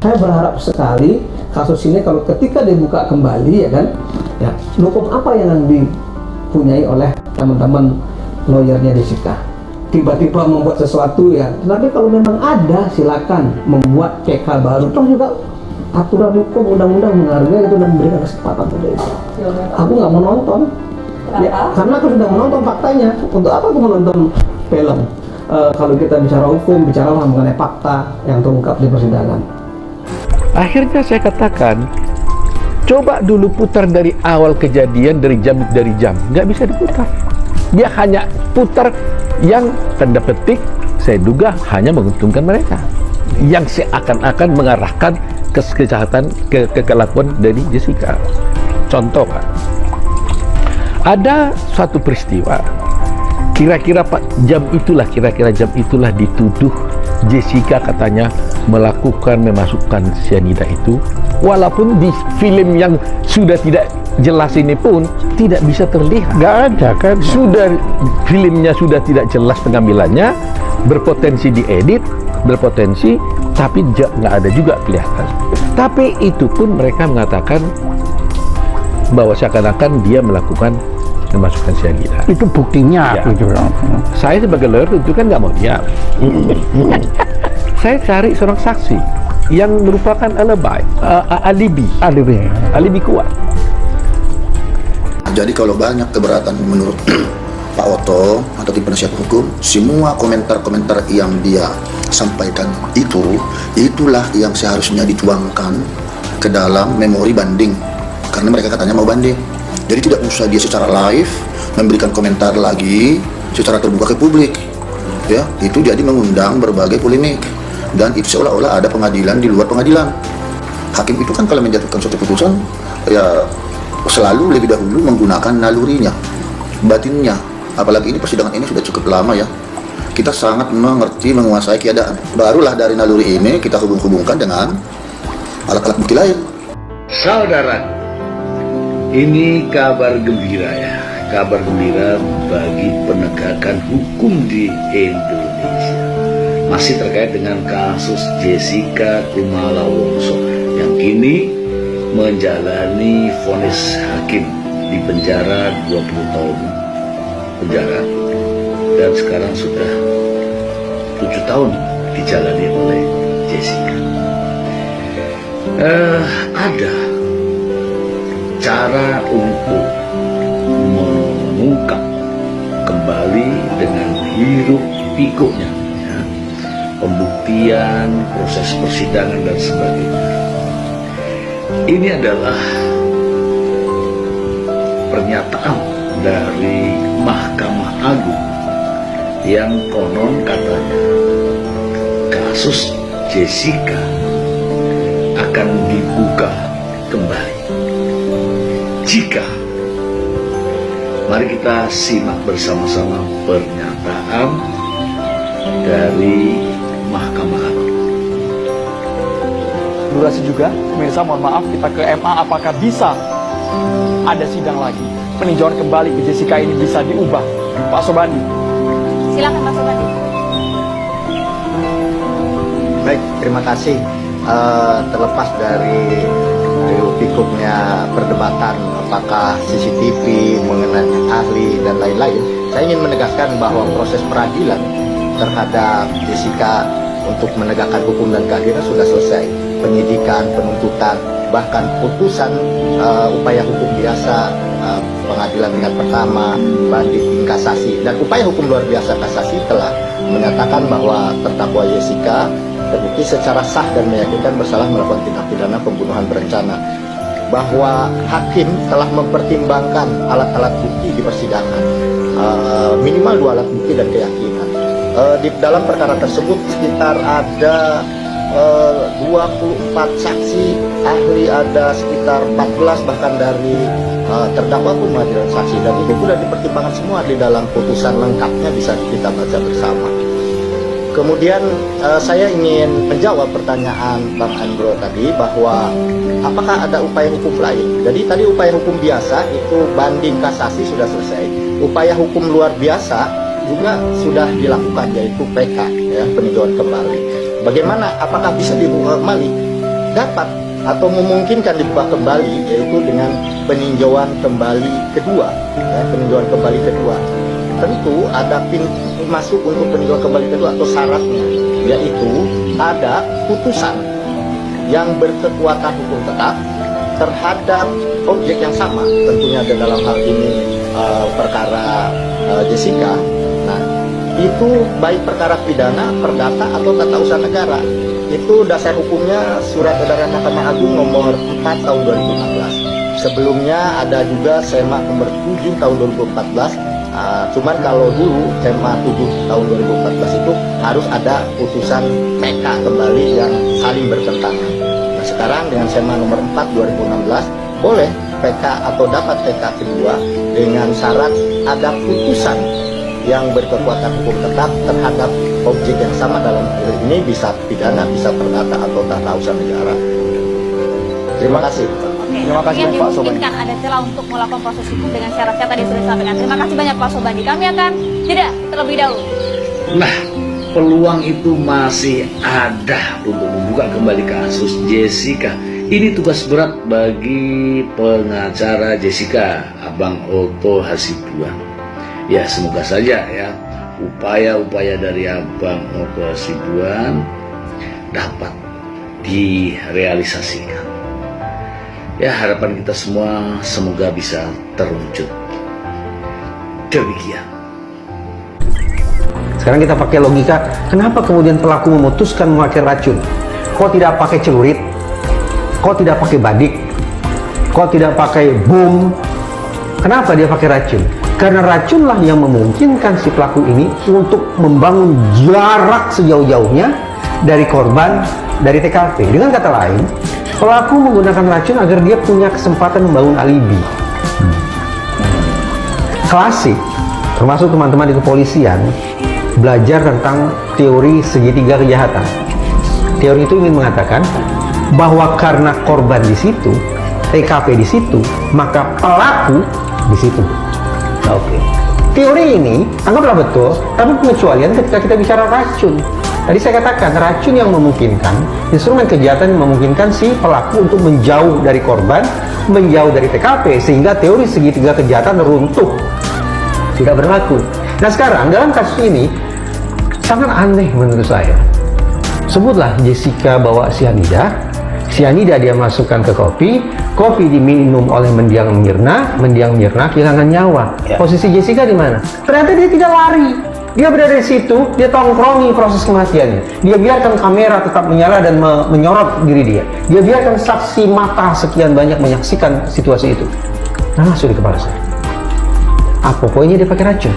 saya berharap sekali kasus ini kalau ketika dibuka kembali ya kan, ya hukum apa yang dipunyai oleh teman-teman lawyernya Jessica. Tiba-tiba membuat sesuatu ya, tapi kalau memang ada silakan membuat PK baru. Toh juga aturan hukum undang-undang menghargai itu dan memberikan kesempatan pada itu. Aku nggak mau nonton. Ya, karena aku sudah menonton faktanya. Untuk apa aku menonton film? Kalau kita bicara hukum, bicara mengenai fakta yang terungkap di persidangan. Akhirnya saya katakan, coba dulu putar dari awal kejadian, dari jam, nggak bisa diputar. Dia hanya putar yang tanda petik saya duga hanya menguntungkan mereka, yang seakan-akan mengarahkan ke kejahatan, ke kelakuan dari Jessica. Contoh Pak, ada suatu peristiwa kira-kira jam itulah dituduh Jessica katanya memasukkan cyanida itu, walaupun di film yang sudah tidak jelas ini pun tidak bisa terlihat. Nggak ada kan? Sudah filmnya sudah tidak jelas pengambilannya, berpotensi diedit, tapi nggak ada juga kelihatan. Tapi itu pun mereka mengatakan bahwa seakan-akan dia memasukkan cyanida. Itu buktinya. Ya. Gitu. Saya sebagai lawyer tentu kan nggak mau diam. Saya cari seorang saksi yang merupakan alibi kuat. Jadi kalau banyak keberatan menurut Pak Oto atau tim penasihat hukum, semua komentar-komentar yang dia sampaikan itulah yang seharusnya dituangkan ke dalam memori banding, karena mereka katanya mau banding. Jadi tidak usah dia secara live memberikan komentar lagi secara terbuka ke publik. Ya, itu jadi mengundang berbagai polemik dan itu seolah-olah ada pengadilan di luar pengadilan. Hakim itu kan kalau menjatuhkan suatu putusan ya selalu lebih dahulu menggunakan nalurinya, batinnya. Apalagi ini persidangan ini sudah cukup lama ya. Kita sangat menguasai keadaan. Barulah dari naluri ini kita hubung-hubungkan dengan alat-alat bukti lain. Saudara, ini kabar gembira ya. Kabar gembira bagi penegakan hukum di Indonesia. Masih terkait dengan kasus Jessica Kumala Wongso yang kini menjalani vonis hakim di penjara 20 tahun penjara dan sekarang sudah 7 tahun dijalani oleh Jessica. Ada cara untuk mengungkap kembali dengan hiruk pikuknya ya, pembuktian, proses persidangan dan sebagainya. Ini adalah pernyataan dari Mahkamah Agung yang konon katanya kasus Jessica akan dibuka kembali. Jika, mari kita simak bersama-sama pernyataan dari Mahkamah Agung. Durasi juga, pemirsa mohon maaf kita ke MA apakah bisa ada sidang lagi, peninjauan kembali ke Jessica ini bisa diubah. Pak Sobandi. Silakan Pak Sobandi. Baik, terima kasih. Terlepas dari pikuknya perdebatan apakah CCTV mengenai ahli dan lain-lain, saya ingin menegaskan bahwa proses peradilan terhadap Jessica untuk menegakkan hukum dan keadilan sudah selesai. Penyidikan, penuntutan, bahkan putusan upaya hukum biasa, pengadilan tingkat pertama, banding, kasasi, dan upaya hukum luar biasa kasasi telah menyatakan bahwa terdakwa Jessica terbukti secara sah dan meyakinkan bersalah melakukan tindak pidana pembunuhan berencana. Bahwa hakim telah mempertimbangkan alat-alat bukti di persidangan, minimal 2 alat bukti dan keyakinan. Di dalam perkara tersebut sekitar ada 24 saksi, ahli ada sekitar 14, bahkan dari terdakwa pun menghadirkan saksi, dan itu sudah dipertimbangkan semua di dalam putusan lengkapnya, bisa kita baca bersama. Kemudian saya ingin menjawab pertanyaan Bang Andro tadi bahwa apakah ada upaya hukum lain. Jadi tadi upaya hukum biasa itu banding kasasi sudah selesai, upaya hukum luar biasa juga sudah dilakukan, yaitu PK ya, peninjauan kembali. Bagaimana, apakah bisa dibuka kembali? dapat atau memungkinkan dibuka kembali, yaitu dengan peninjauan kembali kedua. Ya, peninjauan kembali kedua. Tentu ada pintu masuk untuk peninjauan kembali kedua atau syaratnya, yaitu ada putusan yang berkekuatan hukum tetap terhadap objek yang sama, tentunya dalam hal ini perkara Jessica. Nah, itu baik perkara pidana, perdata atau tata usaha negara. Itu dasar hukumnya Surat Edaran Mahkamah Agung nomor 4 tahun 2014. Sebelumnya ada juga SEMA nomor 7 tahun 2014. Cuman kalau dulu SEMA 7 tahun 2014 itu harus ada putusan PK kembali yang saling bertentangan. Nah, sekarang dengan SEMA nomor 4 2016 boleh PK atau dapat PK kedua dengan syarat ada putusan yang berkekuatan hukum tetap terhadap objek yang sama, dalam hal ini bisa pidana, bisa perdata atau tata usaha negara. Terima kasih. Oke, Terima kasih, yang Pak Sobandi. dimungkinkan ada celah untuk melakukan proses hukum dengan syarat-syarat tadi sudah disampaikan. Terima kasih banyak Pak Sobandi. Kami akan jeda terlebih dahulu. Nah, peluang itu masih ada untuk membuka kembali kasus Jessica. Ini tugas berat bagi pengacara Jessica, Abang Otto Hasibuan. Ya, semoga saja ya upaya-upaya dari Abang Otto Hasibuan dapat direalisasikan. Ya, harapan kita semua semoga bisa terwujud. Demikian. Sekarang kita pakai logika, kenapa kemudian pelaku memutuskan memakai racun? Kok tidak pakai celurit? Kok tidak pakai badik? Kok tidak pakai bom? Kenapa dia pakai racun? Karena racunlah yang memungkinkan si pelaku ini untuk membangun jarak sejauh-jauhnya dari korban, dari TKP. Dengan kata lain, pelaku menggunakan racun agar dia punya kesempatan membangun alibi. Klasik, termasuk teman-teman di kepolisian, belajar tentang teori segitiga kejahatan. Teori itu ingin mengatakan bahwa karena korban di situ, TKP di situ, maka pelaku di situ. Oke. Teori ini anggaplah betul, tapi pengecualian ketika kita bicara racun. Tadi saya katakan racun yang memungkinkan, instrumen kejahatan yang memungkinkan si pelaku untuk menjauh dari korban, menjauh dari TKP, sehingga teori segitiga kejahatan runtuh, tidak berlaku. Nah sekarang dalam kasus ini sangat aneh menurut saya. Sebutlah Jessica bawa cyanida dia masukkan ke kopi diminum oleh mendiang Mirna kehilangan nyawa. Posisi Jessica di mana? Ternyata dia tidak lari. Dia berada di situ, dia tongkrongi proses kematiannya. Dia biarkan kamera tetap menyala dan menyorot diri dia. Dia biarkan saksi mata sekian banyak menyaksikan situasi itu. Nah, masuk di kepala saya. Apa poinnya dia pakai racun?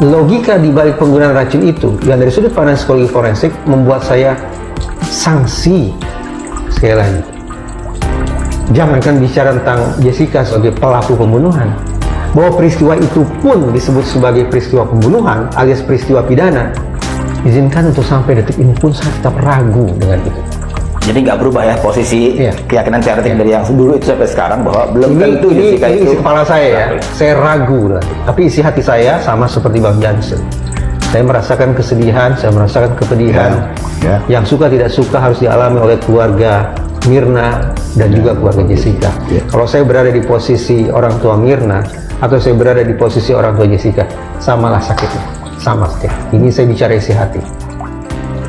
Logika di balik penggunaan racun itu yang dari sudut pandang psikologi forensik membuat saya sanksi. Sekali lagi, jangankan bicara tentang Jessica sebagai pelaku pembunuhan, bahwa peristiwa itu pun disebut sebagai peristiwa pembunuhan alias peristiwa pidana, izinkan untuk sampai detik ini pun saya tetap ragu dengan itu. Jadi nggak berubah ya posisi keyakinan teoretik dari yang dulu itu sampai sekarang, bahwa belum tentu Jessica itu. Ini isi kepala saya ya, saya ragu lah. Tapi isi hati saya sama seperti Bang Jansen. Saya merasakan kesedihan, saya merasakan kepedihan. Yang suka tidak suka harus dialami oleh keluarga Mirna dan juga keluarga Jessica. Kalau saya berada di posisi orang tua Mirna atau saya berada di posisi orang tua Jessica, samalah sakitnya, sama saja. Ini saya bicara isi hati.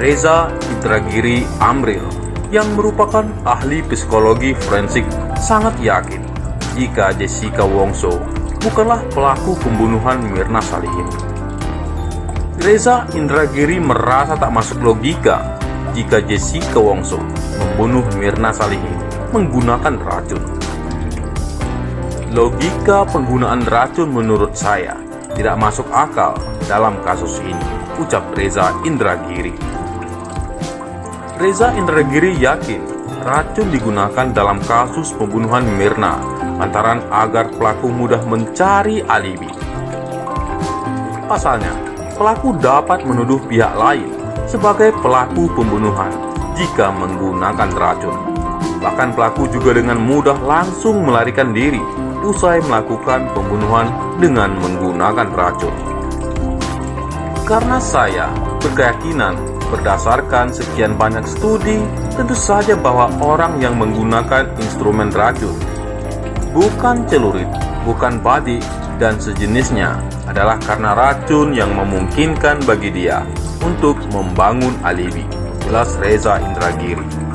Reza Indragiri Amril yang merupakan ahli psikologi forensik sangat yakin jika Jessica Wongso bukanlah pelaku pembunuhan Mirna Salihin. Reza Indragiri merasa tak masuk logika jika Jessica Wongso membunuh Mirna Salihin menggunakan racun. Logika penggunaan racun menurut saya tidak masuk akal dalam kasus ini, ucap Reza Indragiri. Reza Indragiri yakin racun digunakan dalam kasus pembunuhan Mirna lantaran agar pelaku mudah mencari alibi. Pasalnya, pelaku dapat menuduh pihak lain sebagai pelaku pembunuhan jika menggunakan racun. Bahkan pelaku juga dengan mudah langsung melarikan diri usai melakukan pembunuhan dengan menggunakan racun. Karena saya berkeyakinan berdasarkan sekian banyak studi Tentu saja bahwa orang yang menggunakan instrumen racun, bukan celurit, bukan badik, dan sejenisnya, adalah karena racun yang memungkinkan bagi dia untuk membangun alibi. Jelas Reza Indragiri.